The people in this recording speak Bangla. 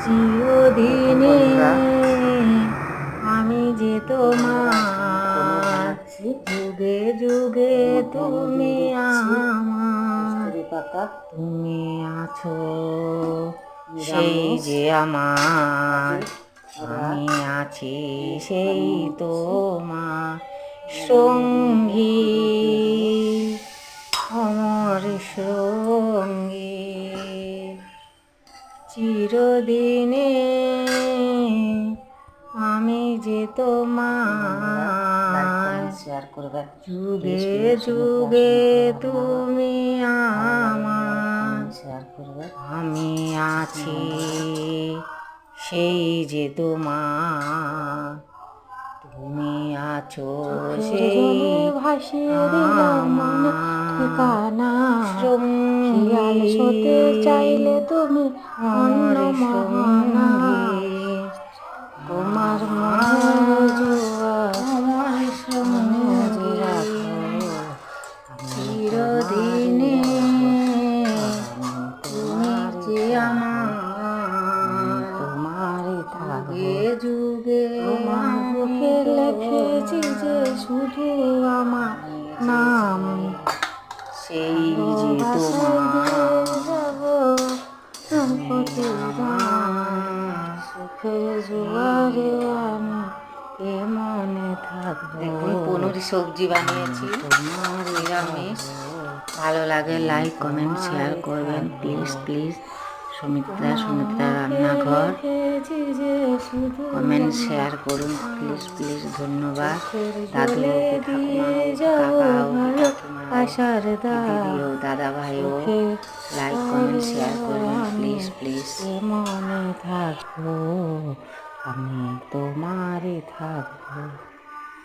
চিরদিনে আমি যে তোমার, যুগে যুগে তুমি আমার, তুমি আছো সেই যে আমার, আমি আছি সেই তোমার সঙ্গী, অমর সঙ্গী। চিরদিনে আমি যে তোমার, শেয়ার করবে, যুগে যুগে তুমি আমার, শেয়ার করবে, আমি আছি সেই যে তোমার, তুমি আছো সেই ভাসিয়ে আমার ঠিকানা। খেয়াল হতে চাইলে তুমি অন্য মহানা, তোমার চিরদিনে তুমি যে আমার, তোমারই থাকবে যুগে। তোমার বুকে লিখেছি যে শুধু আমার নাম, সেই যে তোমার সুখে জোয়ারে আমি এ মনে থাকবো। দেখুন পনির সবজি বানিয়েছি নিরামিষ। ভালো লাগে লাইক কমেন্ট শেয়ার করবেন প্লিজ প্লিজ। সুমিত্রা রান্নাঘর কমেন্ট শেয়ার করুন প্লিজ প্লিজ। ধন্যবাদ দাদু, দাদা ভাইও লাইক কমেন্ট শেয়ার করুন প্লিজ প্লিজ। মনে থাকবো আমি তোমারই থাকবো।